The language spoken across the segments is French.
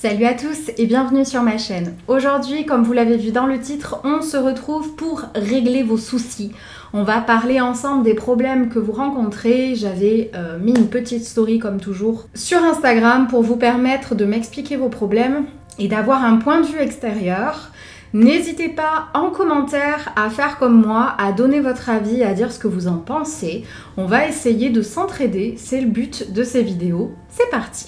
Salut à tous et bienvenue sur ma chaîne. Aujourd'hui, comme vous l'avez vu dans le titre, on se retrouve pour régler vos soucis. On va parler ensemble des problèmes que vous rencontrez. J'avais mis une petite story comme toujours sur Instagram pour vous permettre de m'expliquer vos problèmes et d'avoir un point de vue extérieur. N'hésitez pas en commentaire à faire comme moi, à donner votre avis, à dire ce que vous en pensez. On va essayer de s'entraider, c'est le but de ces vidéos. C'est parti!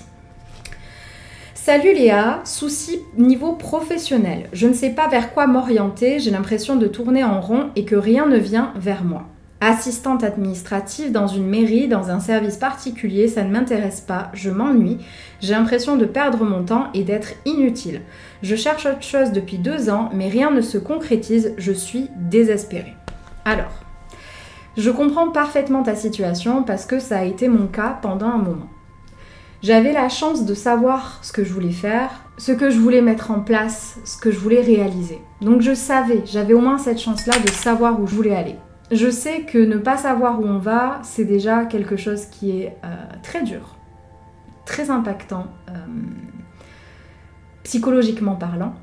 Salut Léa, souci niveau professionnel. Je ne sais pas vers quoi m'orienter, j'ai l'impression de tourner en rond et que rien ne vient vers moi. Assistante administrative dans une mairie, dans un service particulier, ça ne m'intéresse pas, je m'ennuie, j'ai l'impression de perdre mon temps et d'être inutile. Je cherche autre chose depuis 2 ans, mais rien ne se concrétise, je suis désespérée. Alors, je comprends parfaitement ta situation parce que ça a été mon cas pendant un moment. J'avais la chance de savoir ce que je voulais faire, ce que je voulais mettre en place, ce que je voulais réaliser. Donc je savais, j'avais au moins cette chance-là de savoir où je voulais aller. Je sais que ne pas savoir où on va, c'est déjà quelque chose qui est très dur, très impactant, psychologiquement parlant,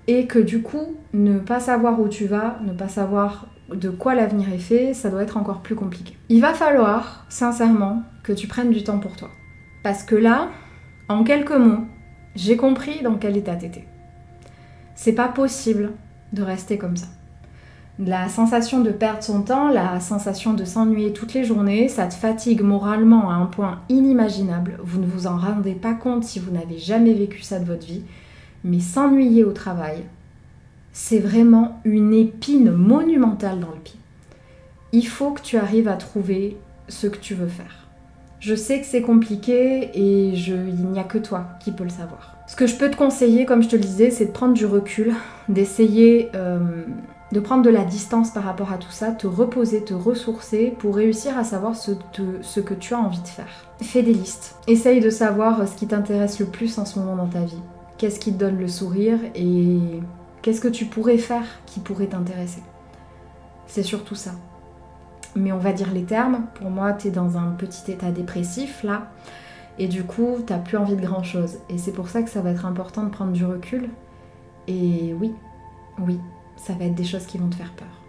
et que du coup, ne pas savoir où tu vas, ne pas savoir de quoi l'avenir est fait, ça doit être encore plus compliqué. Il va falloir, sincèrement, que tu prennes du temps pour toi. Parce que là, en quelques mots, j'ai compris dans quel état t'étais. C'est pas possible de rester comme ça. La sensation de perdre son temps, la sensation de s'ennuyer toutes les journées, ça te fatigue moralement à un point inimaginable. Vous ne vous en rendez pas compte si vous n'avez jamais vécu ça de votre vie. Mais s'ennuyer au travail, c'est vraiment une épine monumentale dans le pied. Il faut que tu arrives à trouver ce que tu veux faire. Je sais que c'est compliqué et il n'y a que toi qui peux le savoir. Ce que je peux te conseiller, comme je te le disais, c'est de prendre du recul, d'essayer de prendre de la distance par rapport à tout ça, te reposer, te ressourcer pour réussir à savoir ce que tu as envie de faire. Fais des listes. Essaye de savoir ce qui t'intéresse le plus en ce moment dans ta vie. Qu'est-ce qui te donne le sourire et qu'est-ce que tu pourrais faire qui pourrait t'intéresser. C'est surtout ça. Mais on va dire les termes. Pour moi, t'es dans un petit état dépressif, là. Et du coup, t'as plus envie de grand-chose. Et c'est pour ça que ça va être important de prendre du recul. Et oui, ça va être des choses qui vont te faire peur.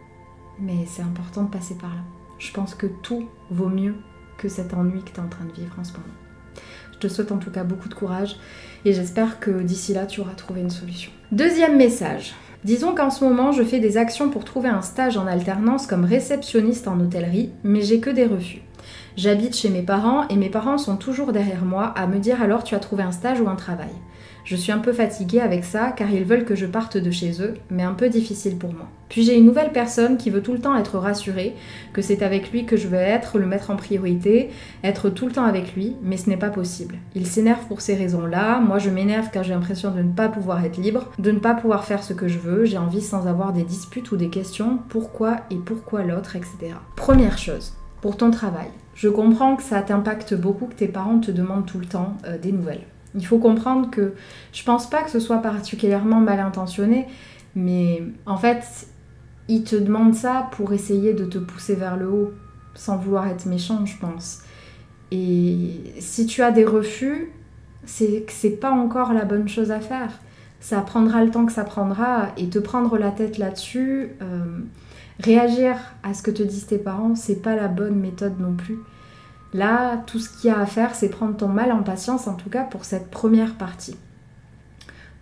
Mais c'est important de passer par là. Je pense que tout vaut mieux que cet ennui que t'es en train de vivre en ce moment. Je te souhaite en tout cas beaucoup de courage. Et j'espère que d'ici là, tu auras trouvé une solution. Deuxième message. Disons qu'en ce moment, je fais des actions pour trouver un stage en alternance comme réceptionniste en hôtellerie, mais j'ai que des refus. J'habite chez mes parents et mes parents sont toujours derrière moi à me dire alors tu as trouvé un stage ou un travail. Je suis un peu fatiguée avec ça car ils veulent que je parte de chez eux, mais un peu difficile pour moi. Puis j'ai une nouvelle personne qui veut tout le temps être rassurée, que c'est avec lui que je veux être, le mettre en priorité, être tout le temps avec lui, mais ce n'est pas possible. Il s'énerve pour ces raisons-là, moi je m'énerve car j'ai l'impression de ne pas pouvoir être libre, de ne pas pouvoir faire ce que je veux, j'ai envie sans avoir des disputes ou des questions, pourquoi et pourquoi l'autre, etc. Première chose, pour ton travail, je comprends que ça t'impacte beaucoup que tes parents te demandent tout le temps des nouvelles. Il faut comprendre que je pense pas que ce soit particulièrement mal intentionné, mais en fait, ils te demandent ça pour essayer de te pousser vers le haut, sans vouloir être méchant, je pense. Et si tu as des refus, c'est que c'est pas encore la bonne chose à faire. Ça prendra le temps que ça prendra, et te prendre la tête là-dessus, réagir à ce que te disent tes parents, c'est pas la bonne méthode non plus. Là, tout ce qu'il y a à faire, c'est prendre ton mal en patience, en tout cas pour cette première partie.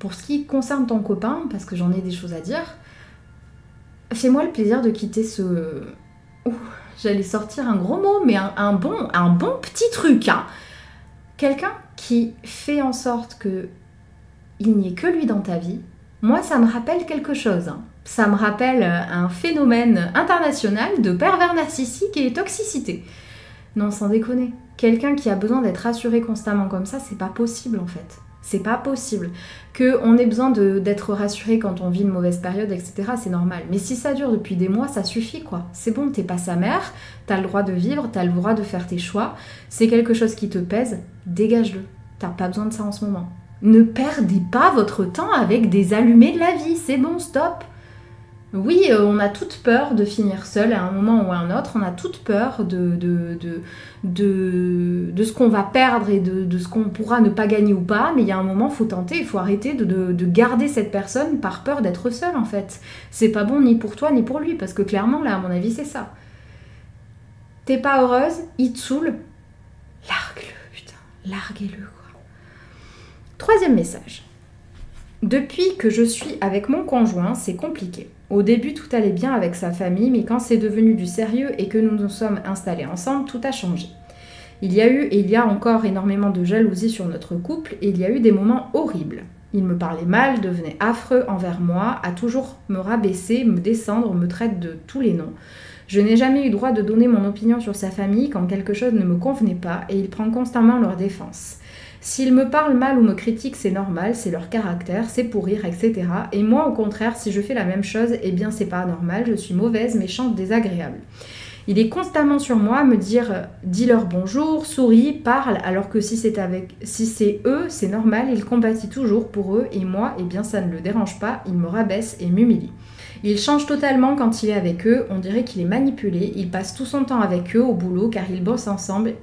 Pour ce qui concerne ton copain, parce que j'en ai des choses à dire, fais-moi le plaisir de quitter ce... j'allais sortir un gros mot, mais un bon petit truc, hein. Quelqu'un qui fait en sorte qu'il n'y ait que lui dans ta vie, moi ça me rappelle quelque chose, hein. Ça me rappelle un phénomène international de pervers narcissique et toxicité. Non, sans déconner. Quelqu'un qui a besoin d'être rassuré constamment comme ça, c'est pas possible en fait. C'est pas possible. Qu'on ait besoin d'être rassuré quand on vit une mauvaise période, etc., c'est normal. Mais si ça dure depuis des mois, ça suffit quoi. C'est bon, t'es pas sa mère, t'as le droit de vivre, t'as le droit de faire tes choix. C'est quelque chose qui te pèse, dégage-le. T'as pas besoin de ça en ce moment. Ne perdez pas votre temps avec des allumés de la vie, c'est bon, stop. Oui, on a toute peur de finir seul à un moment ou à un autre, on a toute peur de ce qu'on va perdre et de ce qu'on pourra ne pas gagner ou pas, mais il y a un moment, il faut tenter, il faut arrêter de garder cette personne par peur d'être seul en fait. C'est pas bon ni pour toi ni pour lui, parce que clairement, là, à mon avis, c'est ça. T'es pas heureuse, il te saoule, largue-le, putain, larguez-le quoi. Troisième message. Depuis que je suis avec mon conjoint, c'est compliqué. Au début, tout allait bien avec sa famille, mais quand c'est devenu du sérieux et que nous nous sommes installés ensemble, tout a changé. Il y a eu et il y a encore énormément de jalousie sur notre couple et il y a eu des moments horribles. Il me parlait mal, devenait affreux envers moi, a toujours me rabaisser, me descendre, me traite de tous les noms. Je n'ai jamais eu droit de donner mon opinion sur sa famille quand quelque chose ne me convenait pas et il prend constamment leur défense. S'ils me parlent mal ou me critiquent, c'est normal, c'est leur caractère, c'est pour rire, etc. Et moi, au contraire, si je fais la même chose, eh bien c'est pas normal, je suis mauvaise, méchante, désagréable. Il est constamment sur moi à me dire « dis-leur bonjour, souris, parle », alors que si c'est eux, c'est normal, il compatit toujours pour eux, et moi, eh bien ça ne le dérange pas, il me rabaisse et m'humilie. Il change totalement quand il est avec eux, on dirait qu'il est manipulé, il passe tout son temps avec eux au boulot car ils bossent ensemble,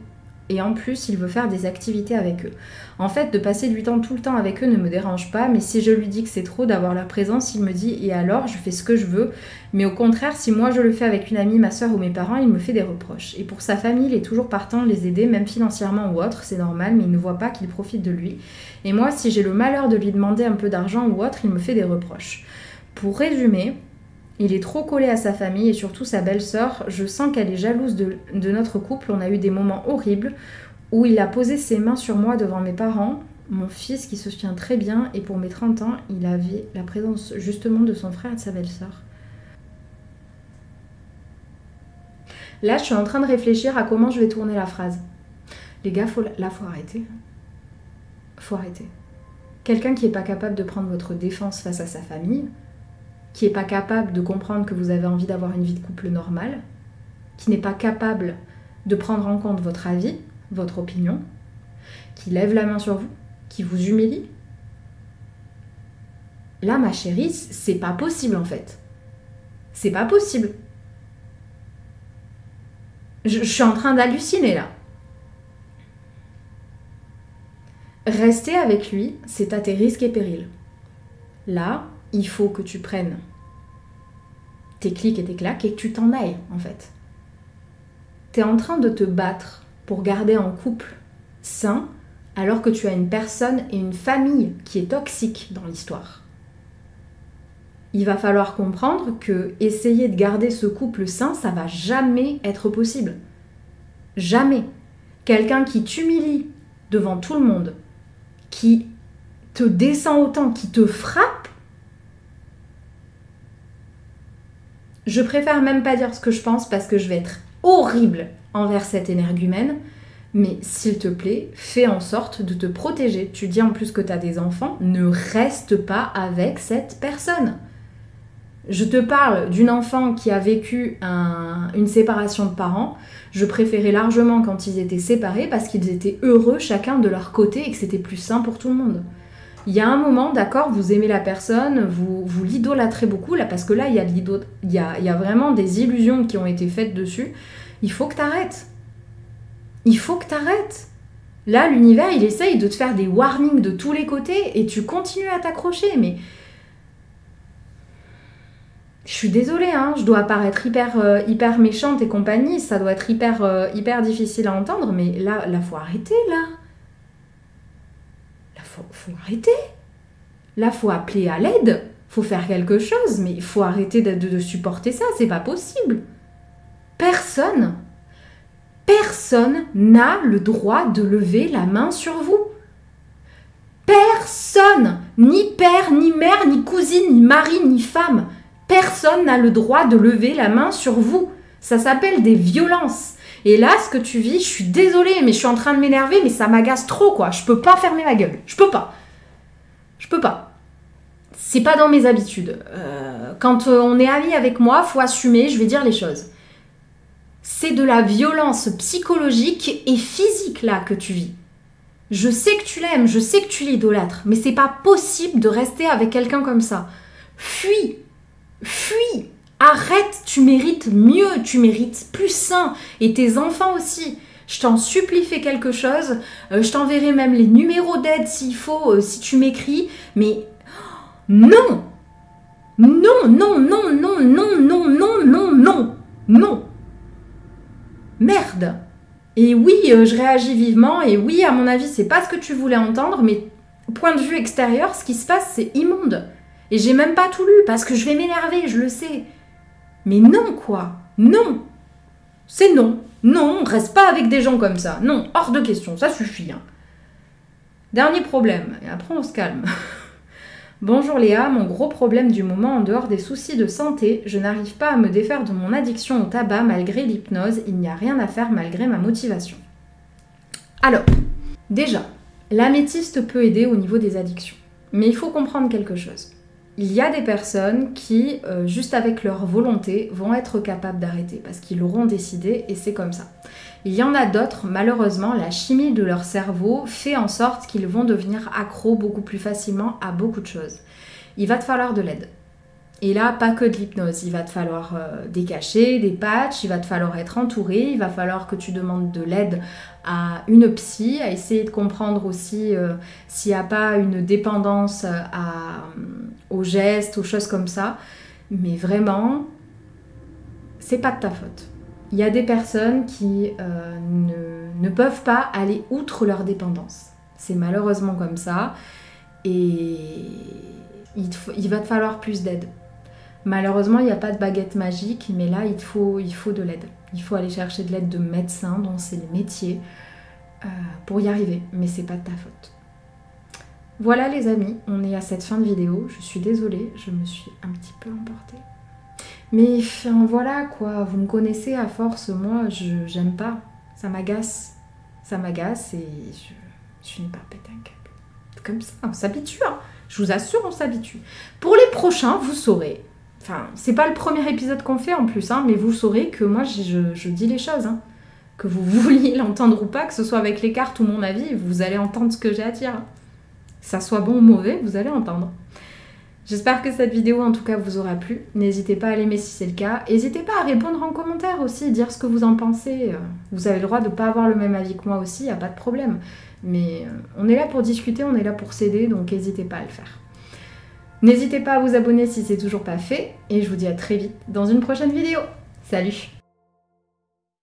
et en plus, il veut faire des activités avec eux. En fait, de passer du temps tout le temps avec eux ne me dérange pas, mais si je lui dis que c'est trop d'avoir leur présence, il me dit « et alors, je fais ce que je veux ». Mais au contraire, si moi je le fais avec une amie, ma soeur ou mes parents, il me fait des reproches. Et pour sa famille, il est toujours partant de les aider, même financièrement ou autre, c'est normal, mais il ne voit pas qu'il profite de lui. Et moi, si j'ai le malheur de lui demander un peu d'argent ou autre, il me fait des reproches. Pour résumer, il est trop collé à sa famille et surtout sa belle-sœur. Je sens qu'elle est jalouse de notre couple. On a eu des moments horribles où il a posé ses mains sur moi devant mes parents, mon fils qui se souvient très bien, et pour mes 30 ans, il avait la présence justement de son frère et de sa belle-sœur. Là, je suis en train de réfléchir à comment je vais tourner la phrase. Les gars, faut arrêter. Faut arrêter. Quelqu'un qui n'est pas capable de prendre votre défense face à sa famille, qui n'est pas capable de comprendre que vous avez envie d'avoir une vie de couple normale, qui n'est pas capable de prendre en compte votre avis, votre opinion, qui lève la main sur vous, qui vous humilie. Là, ma chérie, c'est pas possible en fait. C'est pas possible. Je suis en train d'halluciner là. Rester avec lui, c'est à tes risques et périls. Là, il faut que tu prennes tes clics et tes claques et que tu t'en ailles, en fait. Tu es en train de te battre pour garder un couple sain alors que tu as une personne et une famille qui est toxique dans l'histoire. Il va falloir comprendre que essayer de garder ce couple sain, ça va jamais être possible. Jamais. Quelqu'un qui t'humilie devant tout le monde, qui te descend autant, qui te frappe, je préfère même pas dire ce que je pense parce que je vais être horrible envers cet énergumène, mais s'il te plaît, fais en sorte de te protéger. Tu dis en plus que tu as des enfants, ne reste pas avec cette personne. Je te parle d'une enfant qui a vécu une séparation de parents. Je préférais largement quand ils étaient séparés parce qu'ils étaient heureux chacun de leur côté et que c'était plus sain pour tout le monde. Il y a un moment, d'accord, vous aimez la personne, vous l'idolâtrez beaucoup, là, parce que là, il y a vraiment des illusions qui ont été faites dessus. Il faut que t'arrêtes. Il faut que t'arrêtes. Là, l'univers, il essaye de te faire des warnings de tous les côtés et tu continues à t'accrocher, mais... Je suis désolée, hein, je dois paraître hyper méchante et compagnie, ça doit être hyper difficile à entendre, mais là, faut arrêter, là. Là, faut arrêter. Là, faut appeler à l'aide, faut faire quelque chose, mais il faut arrêter de supporter ça, c'est pas possible. Personne n'a le droit de lever la main sur vous. Personne, ni père, ni mère, ni cousine, ni mari, ni femme. Personne n'a le droit de lever la main sur vous. Ça s'appelle des violences. Et là, ce que tu vis, je suis désolée, mais je suis en train de m'énerver, mais ça m'agace trop, quoi. Je peux pas fermer ma gueule. Je peux pas. C'est pas dans mes habitudes. Quand on est amis avec moi, faut assumer, je vais dire les choses. C'est de la violence psychologique et physique, là, que tu vis. Je sais que tu l'aimes, je sais que tu l'idolâtres, mais c'est pas possible de rester avec quelqu'un comme ça. Fuis. Fuis! Arrête, tu mérites mieux, tu mérites plus sain. Et tes enfants aussi. Je t'en supplie, fais quelque chose. Je t'enverrai même les numéros d'aide s'il faut, si tu m'écris. Mais non! Non, non, non, non, non, non, non, non, non, non. Merde. Et oui, je réagis vivement. Et oui, à mon avis, c'est pas ce que tu voulais entendre. Mais point de vue extérieur, ce qui se passe, c'est immonde. Et j'ai même pas tout lu parce que je vais m'énerver, je le sais. Mais non, quoi. Non. C'est non. Non, on reste pas avec des gens comme ça. Non, hors de question, ça suffit. Hein. Dernier problème, et après on se calme. Bonjour Léa, mon gros problème du moment en dehors des soucis de santé, je n'arrive pas à me défaire de mon addiction au tabac malgré l'hypnose, il n'y a rien à faire malgré ma motivation. Alors, déjà, l'améthyste peut aider au niveau des addictions. Mais il faut comprendre quelque chose. Il y a des personnes qui, juste avec leur volonté, vont être capables d'arrêter parce qu'ils l'auront décidé et c'est comme ça. Il y en a d'autres, malheureusement, la chimie de leur cerveau fait en sorte qu'ils vont devenir accros beaucoup plus facilement à beaucoup de choses. Il va te falloir de l'aide. Et là, pas que de l'hypnose, il va te falloir des cachets, des patchs, il va te falloir être entouré, il va falloir que tu demandes de l'aide à une psy, à essayer de comprendre aussi s'il n'y a pas une dépendance aux gestes, aux choses comme ça. Mais vraiment, c'est pas de ta faute. Il y a des personnes qui ne peuvent pas aller outre leur dépendance. C'est malheureusement comme ça. Et il va te falloir plus d'aide. Malheureusement, il n'y a pas de baguette magique, mais là, il faut de l'aide. Il faut aller chercher de l'aide de médecins, dont c'est le métier, pour y arriver. Mais c'est pas de ta faute. Voilà les amis, on est à cette fin de vidéo. Je suis désolée, je me suis un petit peu emportée. Mais enfin, voilà quoi, vous me connaissez à force, moi, j'aime pas. Ça m'agace. Ça m'agace et je finis par péter un câble. C'est comme ça, on s'habitue, hein. Je vous assure, on s'habitue. Pour les prochains, vous saurez. Enfin, c'est pas le premier épisode qu'on fait en plus, hein, mais vous saurez que moi, je dis les choses. Hein. Que vous vouliez l'entendre ou pas, que ce soit avec les cartes ou mon avis, vous allez entendre ce que j'ai à dire. Que ça soit bon ou mauvais, vous allez entendre. J'espère que cette vidéo, en tout cas, vous aura plu. N'hésitez pas à l'aimer si c'est le cas. N'hésitez pas à répondre en commentaire aussi, dire ce que vous en pensez. Vous avez le droit de ne pas avoir le même avis que moi aussi, il n'y a pas de problème. Mais on est là pour discuter, on est là pour s'aider, donc n'hésitez pas à le faire. N'hésitez pas à vous abonner si c'est toujours pas fait. Et je vous dis à très vite dans une prochaine vidéo. Salut!